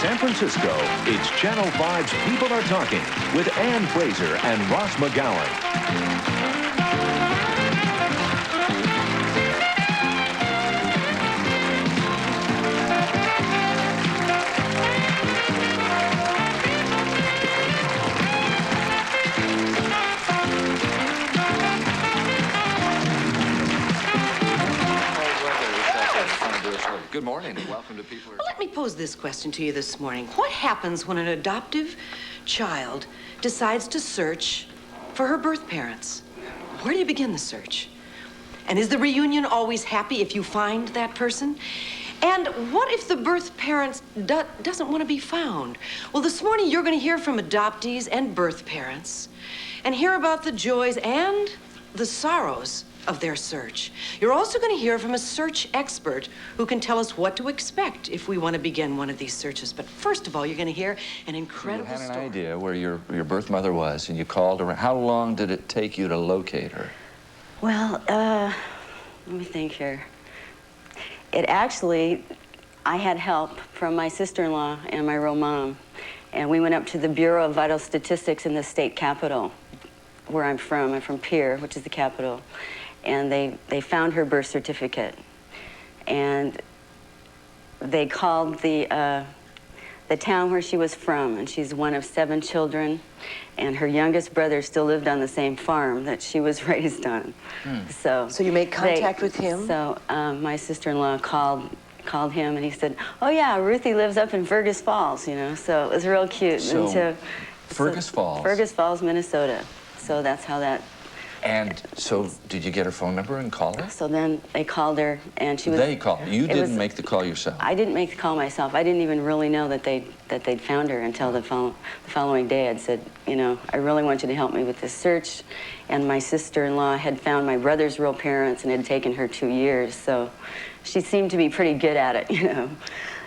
San Francisco, it's Channel 5's People Are Talking with Ann Fraser and Ross McGowan. Good morning and welcome to People Are Talking. Let me pose this question to you this morning. What happens when an adoptive child decides to search for her birth parents? Where do you begin the search? And is the reunion always happy if you find that person? And what if the birth parents doesn't want to be found? Well, this morning you're going to hear from adoptees and birth parents and hear about the joys and the sorrows of their search. You're also going to hear from a search expert who can tell us what to expect if we want to begin one of these searches. But first of all, you're going to hear an incredible story. You had an idea where your birth mother was, and you called her. How long did it take you to locate her? Well, let me think here. It actually, I had help from my sister-in-law and my real mom, and we went up to the Bureau of Vital Statistics in the state capitol, where I'm from. I'm from Pierre, which is the capital. And they found her birth certificate, and they called the town where she was from, and she's one of 7 children, and her youngest brother still lived on the same farm that she was raised on. So you made contact with him? So my sister-in-law called him, and he said, "Oh yeah, Ruthie lives up in Fergus Falls," you know. So it was real cute. So Fergus Falls. Fergus Falls, Minnesota. So that's how that. And so, did you get her phone number and call her? So then they called her, and she was... They called. You didn't make the call yourself? I didn't make the call myself. I didn't even really know that they'd found her until the following day. I'd said, you know, I really want you to help me with this search. And my sister-in-law had found my brother's real parents, and it had taken her 2 years. So she seemed to be pretty good at it, you know.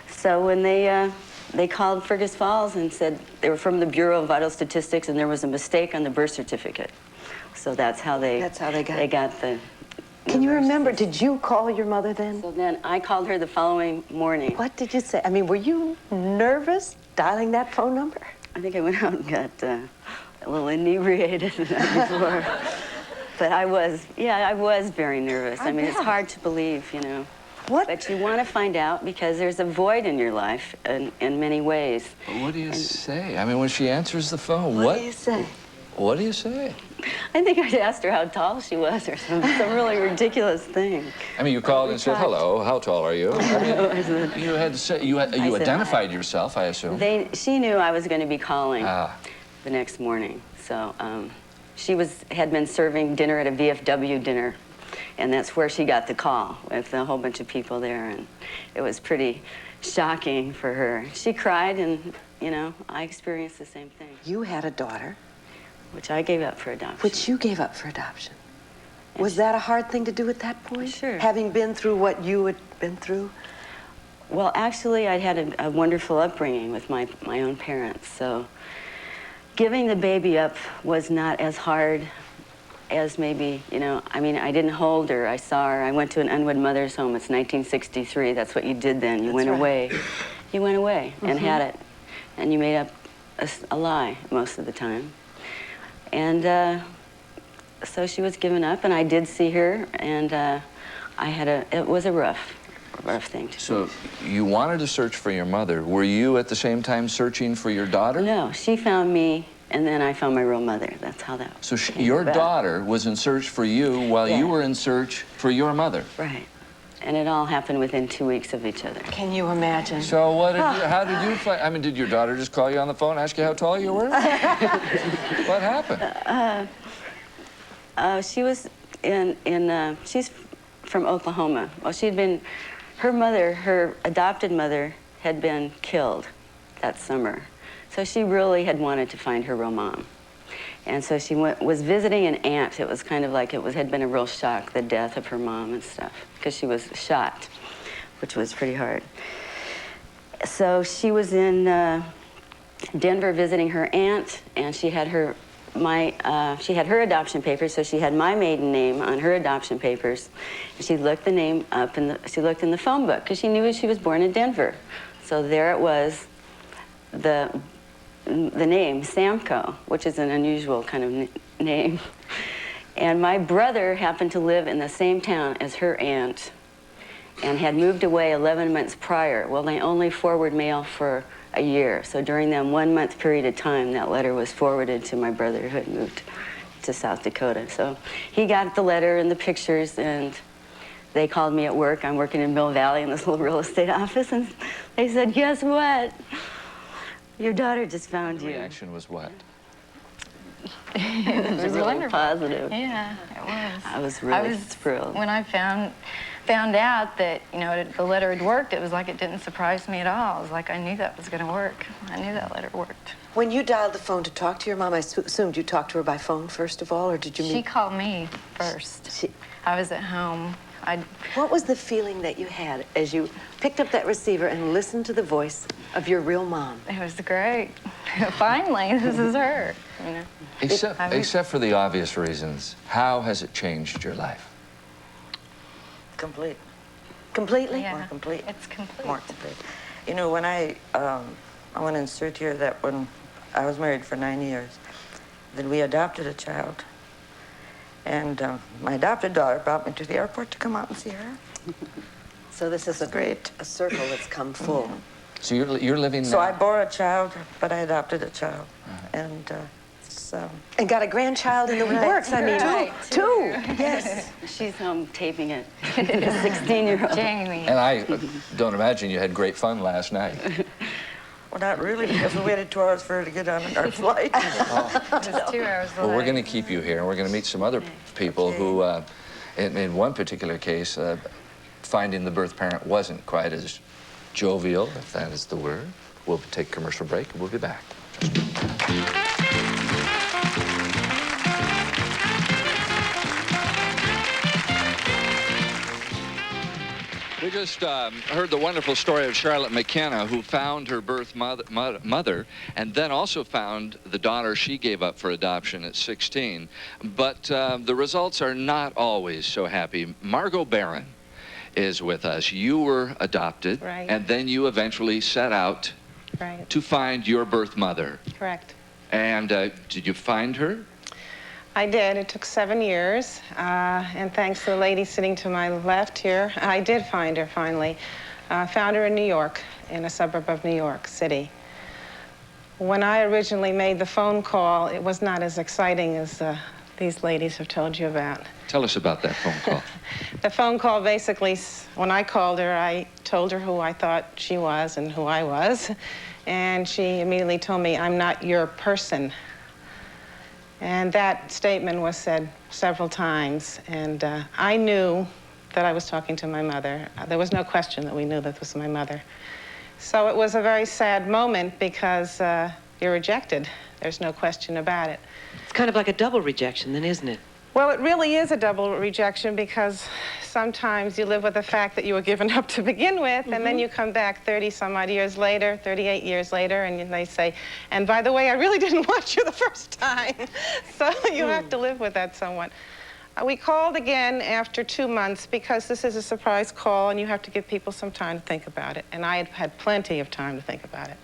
So when they called Fergus Falls and said they were from the Bureau of Vital Statistics, and there was a mistake on the birth certificate. So that's how they got the... Can you remember, did you call your mother then? So then I called her the following morning. What did you say? I mean, were you nervous dialing that phone number? I think I went out and got a little inebriated the night before. But I was very nervous. I mean, it's hard to believe, you know. What? But you want to find out because there's a void in your life in many ways. What do you say? I mean, when she answers the phone, what do you say? What do you say? I think I asked her how tall she was or some really ridiculous thing. I mean, you called and said, "Hello, how tall are you?" I mean, you had to say, you identified yourself, I assume. She knew I was going to be calling the next morning. So she had been serving dinner at a VFW dinner, and that's where she got the call with a whole bunch of people there, and it was pretty shocking for her. She cried, and, you know, I experienced the same thing. You had a daughter. Which I gave up for adoption. Which you gave up for adoption. Was that a hard thing to do at that point? Sure. Having been through what you had been through? Well, actually, I'd had a wonderful upbringing with my own parents, so giving the baby up was not as hard as maybe, you know, I mean, I didn't hold her. I saw her. I went to an unwed mother's home. It's 1963. That's what you did then. You went away. You went away and had it, and you made up a lie most of the time. And so she was given up, and I did see her, and it was a rough thing to do. So you wanted to search for your mother. Were you at the same time searching for your daughter? No, she found me, and then I found my real mother. That's how that So your daughter was in search for you while you were in search for your mother. Right. And it all happened within 2 weeks of each other. Can you imagine? So how did you find, I mean, did your daughter just call you on the phone, ask you how tall you were? What happened? She was she's from Oklahoma. Well, her adopted mother had been killed that summer. So she really had wanted to find her real mom. And so she was visiting an aunt. It was kind of like had been a real shock, the death of her mom and stuff, because she was shot, which was pretty hard. So she was in Denver visiting her aunt, and she had her adoption papers, so she had my maiden name on her adoption papers. And she looked the name up, she looked in the phone book, because she knew she was born in Denver. So there it was, the name Samco, which is an unusual kind of name. And my brother happened to live in the same town as her aunt and had moved away 11 months prior. Well, they only forward mail for a year. So during that 1 month period of time, that letter was forwarded to my brother who had moved to South Dakota. So he got the letter and the pictures, and they called me at work. I'm working in Mill Valley in this little real estate office, and they said, guess what? Your daughter just found The you. reaction was what? It was really wonderful. positive. Yeah, it was. I was really thrilled. When I found out that, you know, the letter had worked, it was like it didn't surprise me at all. It was like I knew that was going to work. I knew that letter worked. When you dialed the phone to talk to your mom, I assumed you talked to her by phone first of all, or did you meet? She called me first. I was at home. What was the feeling that you had as you picked up that receiver and listened to the voice of your real mom? It was great. Finally, this is her. You know. Except for the obvious reasons, how has it changed your life? Complete. Completely? Yeah, More complete. it's complete. More complete. You know, when I want to insert here that when I was married for 9 years, then we adopted a child. And my adopted daughter brought me to the airport to come out and see her. So this is a circle that's come full. So you're living So now? I bore a child, but I adopted a child. And And got a grandchild in the works. I mean, Right. two. Yes. She's home taping it. A 16-year-old. Jamie. And I don't imagine you had great fun last night. well, not really, because we waited 2 hours for her to get on our flight. It was 2 hours Well, we're delayed. going to keep you here, and we're going to meet some other people who, in one particular case, finding the birth parent wasn't quite as jovial, if that is the word. We'll take a commercial break, and we'll be back. We just heard the wonderful story of Charlotte McKenna, who found her birth mother and then also found the daughter she gave up for adoption at 16. But the results are not always so happy. Margot Barron is with us. You were adopted, Right. and then you eventually set out Right, to find your birth mother. correct. And did you find her? I did. It took 7 years, and thanks to the lady sitting to my left here, I did find her finally. Found her in New York, in a suburb of New York City. When I originally made the phone call, it was not as exciting as these ladies have told you about. Tell us about that phone call. The phone call basically, when I called her, I told her who I thought she was and who I was, and she immediately told me, "I'm not your person." And that statement was said several times, and I knew that I was talking to my mother. There was no question that we knew that was my mother. So it was a very sad moment because you're rejected. There's no question about it. It's kind of like a double rejection, then, isn't it? Well, it really is a double rejection because sometimes you live with the fact that you were given up to begin with, and then you come back 30-some-odd years later, 38 years later, and they say, and by the way, I really didn't want you the first time. So you have to live with that somewhat. We called again after 2 months because this is a surprise call, and you have to give people some time to think about it, and I had had plenty of time to think about it.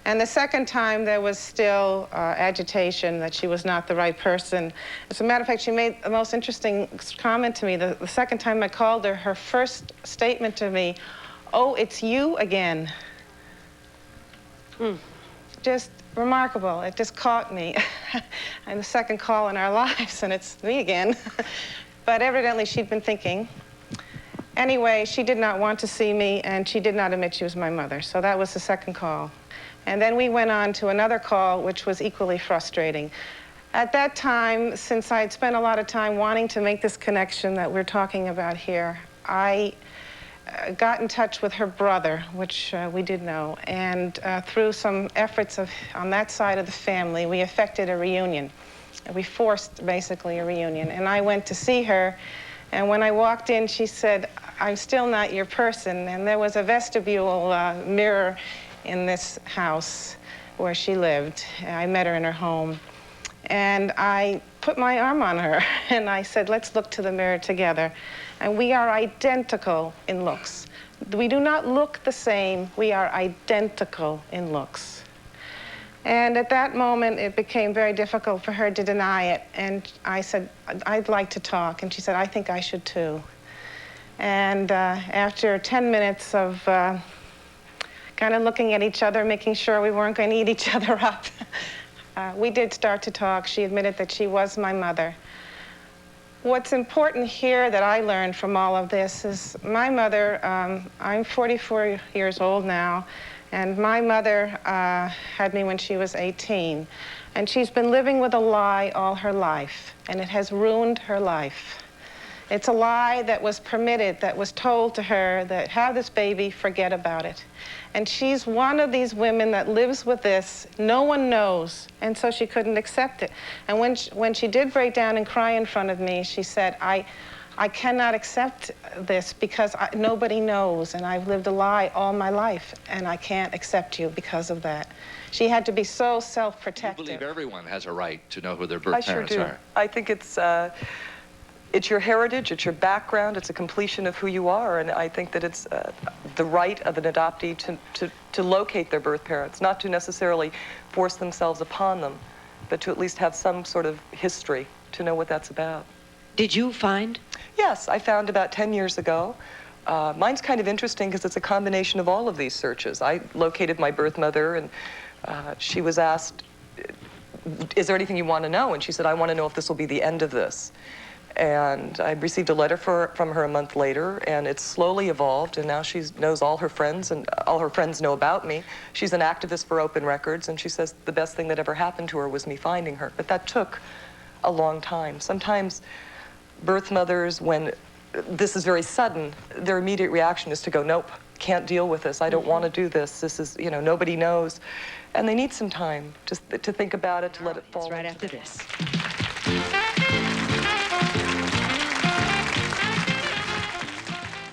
And the second time, there was still agitation that she was not the right person. As a matter of fact, she made the most interesting comment to me. The second time I called her, her first statement to me, "Oh, it's you again." Just remarkable. It just caught me. And the second call in our lives, and it's me again. But evidently, she'd been thinking. Anyway, she did not want to see me, and she did not admit she was my mother. So that was the second call. And then we went on to another call, which was equally frustrating. At that time, since I had spent a lot of time wanting to make this connection that we're talking about here, I got in touch with her brother, which we did know, and through some efforts on that side of the family, we effected a reunion. We forced, basically, a reunion. And I went to see her, and when I walked in, she said, "I'm still not your person." And there was a vestibule mirror in this house where she lived. I met her in her home. And I put my arm on her, and I said, "Let's look to the mirror together." And we are identical in looks. We do not look the same. We are identical in looks. And at that moment, it became very difficult for her to deny it. And I said, I'd like to talk. And she said, I think I should too. And after 10 minutes of kind of looking at each other, making sure we weren't going to eat each other up, we did start to talk. She admitted that she was my mother. What's important here that I learned from all of this is my mother, I'm 44 years old now, and my mother had me when she was 18. And she's been living with a lie all her life, and it has ruined her life. It's a lie that was permitted, that was told to her that have this baby, forget about it. And she's one of these women that lives with this. No one knows, and so she couldn't accept it. And when she did break down and cry in front of me, she said, I cannot accept this because nobody knows, and I've lived a lie all my life, and I can't accept you because of that. She had to be so self-protective. You believe everyone has a right to know who their birth parents I sure do. are. I think it's your heritage, it's your background, it's a completion of who you are, and I think that it's the right of an adoptee to locate their birth parents, not to necessarily force themselves upon them, but to at least have some sort of history to know what that's about. Did you find? Yes, I found about 10 years ago. Mine's kind of interesting because it's a combination of all of these searches. I located my birth mother, and she was asked, is there anything you want to know? And she said, I want to know if this will be the end of this. And I received a letter from her a month later, and it's slowly evolved, and now she knows all her friends, and all her friends know about me. She's an activist for open records, and she says the best thing that ever happened to her was me finding her. But that took a long time. Sometimes birth mothers, when this is very sudden, their immediate reaction is to go, nope, can't deal with this. I don't want to do this. This is, you know, nobody knows. And they need some time just to think about it, to let it fall. It's right after this.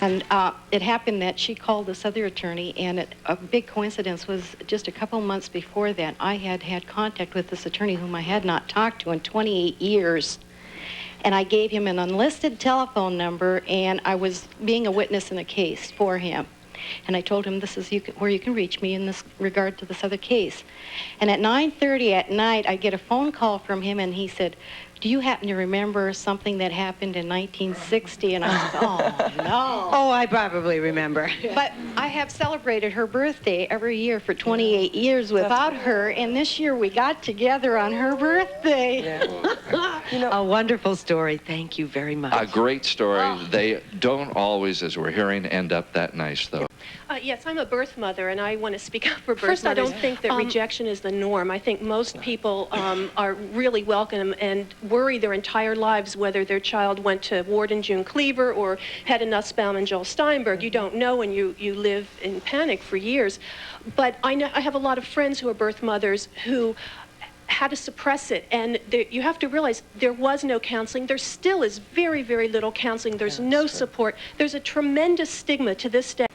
And it happened that she called this other attorney, and a big coincidence was just a couple months before that, I had had contact with this attorney whom I had not talked to in 28 years. And I gave him an unlisted telephone number, and I was being a witness in a case for him. And I told him, this is where you can reach me in this regard to this other case. And at 9:30 at night, I get a phone call from him, and he said, do you happen to remember something that happened in 1960? And I said, oh, no. Oh, I probably remember. But I have celebrated her birthday every year for 28 years without her, and this year we got together on her birthday. Yeah. You know, A wonderful story. Thank you very much. A great story. They don't always, as we're hearing, end up that nice, though. Yes, I'm a birth mother, and I want to speak up for birth First, I mothers. don't think that rejection is the norm. I think most people are really welcome and worry their entire lives whether their child went to Ward and June Cleaver or had a Nussbaum and Joel Steinberg. You don't know, and you live in panic for years. But I have a lot of friends who are birth mothers who had to suppress it, and you have to realize there was no counseling. There still is very, very little counseling. There's no support. There's a tremendous stigma to this day.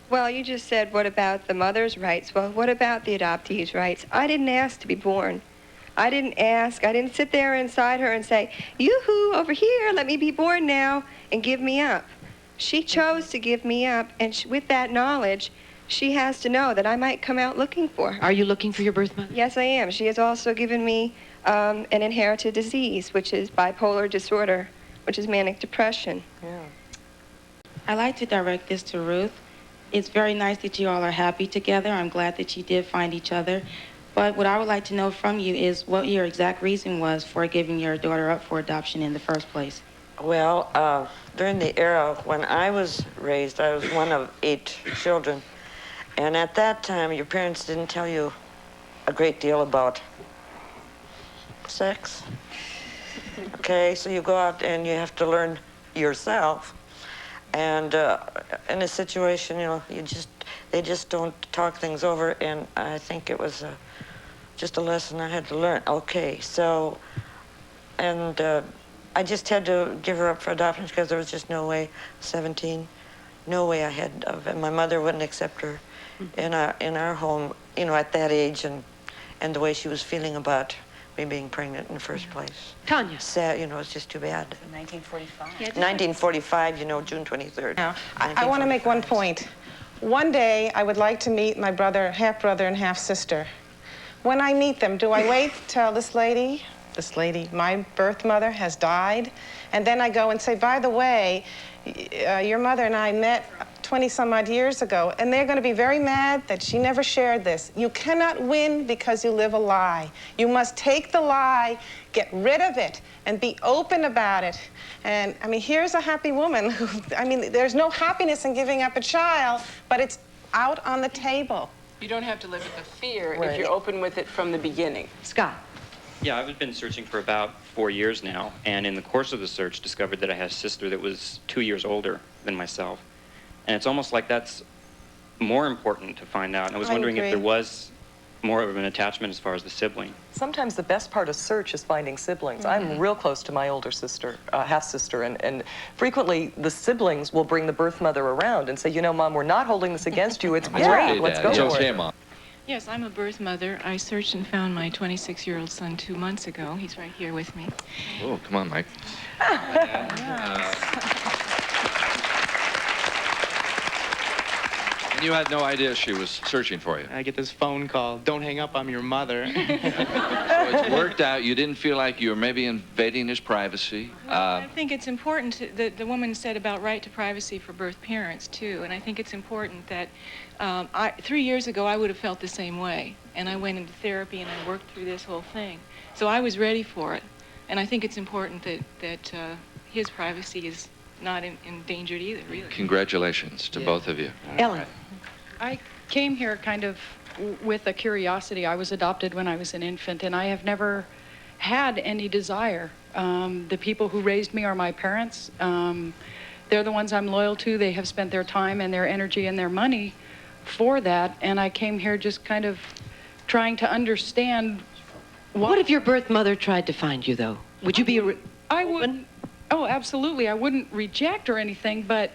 Well, you just said, what about the mother's rights? Well, what about the adoptee's rights? I didn't ask to be born. I didn't ask. I didn't sit there inside her and say, yoo-hoo, over here, let me be born now, and give me up. She chose to give me up, and with that knowledge, she has to know that I might come out looking for her. Are you looking for your birth mother? Yes, I am. She has also given me an inherited disease, which is bipolar disorder, which is manic depression. yeah. I'd like to direct this to Ruth. It's very nice that you all are happy together. I'm glad that you did find each other. But what I would like to know from you is what your exact reason was for giving your daughter up for adoption in the first place. Well, during the era when I was raised, I was one of 8 children. And at that time, your parents didn't tell you a great deal about sex. Okay, so you go out and you have to learn yourself. And in a situation, you know, they just don't talk things over, and I think it was just a lesson I had to learn. Okay, so, and I just had to give her up for adoption because there was just no way, 17, no way I had of it. My mother wouldn't accept her in our home, you know, at that age, and the way she was feeling about me being pregnant in the first place. Tanya. Sad, you know, it's just too bad. 1945. 1945, you know, June 23rd. Now, I want to make one point. One day, I would like to meet my brother, half-brother and half-sister. When I meet them, do I wait till this lady, my birth mother, has died? And then I go and say, by the way, your mother and I met 20-some-odd years ago, and they're going to be very mad that she never shared this. You cannot win because you live a lie. You must take the lie, get rid of it, and be open about it. And, I mean, here's a happy woman who, I mean, there's no happiness in giving up a child, but it's out on the table. You don't have to live with the fear Right. if you're open with it from the beginning. Scott. Yeah, I've been searching for about 4 years now, and in the course of the search, discovered that I had a sister that was 2 years older than myself. And it's almost like that's more important to find out. And I was wondering if there was more of an attachment as far as the sibling. Sometimes the best part of search is finding siblings. I'm real close to my older sister, half-sister, and frequently the siblings will bring the birth mother around and say, you know, Mom, we're not holding this against you. It's great. Let's go for it. Mom. Yes, I'm a birth mother. I searched and found my 26-year-old son 2 months ago. He's right here with me. Oh, come on, Mike. And you had no idea she was searching for you. I get this phone call, don't hang up, I'm your mother. So it's worked out. You didn't feel like you were maybe invading his privacy. I think it's important that the woman said about right to privacy for birth parents, too. And I think it's important that 3 years ago, I would have felt the same way. And I went into therapy and I worked through this whole thing. So I was ready for it. And I think it's important that his privacy is not endangered either, really. Congratulations to both of you. Ellen. I came here kind of with a curiosity. I was adopted when I was an infant, and I have never had any desire. The people who raised me are my parents. They're the ones I'm loyal to. They have spent their time and their energy and their money for that, and I came here just kind of trying to understand What if your birth mother tried to find you, though? Would you be I wouldn't. Oh, absolutely. I wouldn't reject or anything, but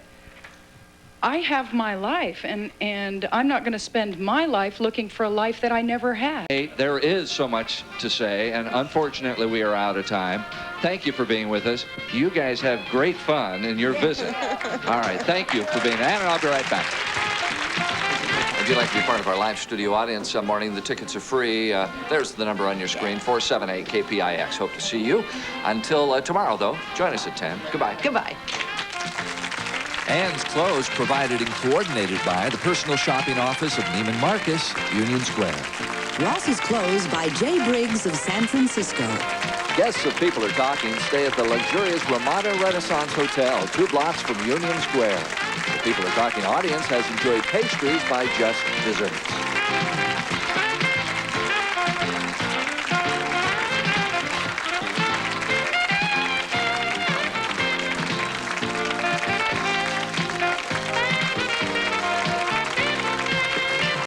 I have my life, and I'm not going to spend my life looking for a life that I never had. Hey, there is so much to say, and unfortunately we are out of time. Thank you for being with us. You guys have great fun in your visit. All right, thank you for being there, and I'll be right back. If you'd like to be part of our live studio audience some morning, the tickets are free. There's the number on your screen, 478-KPIX. Hope to see you. Until tomorrow, though, join us at 10. Goodbye. Goodbye. Ann's Clothes, provided and coordinated by the personal shopping office of Neiman Marcus, Union Square. Ross's Clothes by Jay Briggs of San Francisco. Guests of People Are Talking stay at the luxurious Ramada Renaissance Hotel, 2 blocks from Union Square. The People Are Talking audience has enjoyed pastries by Just Desserts.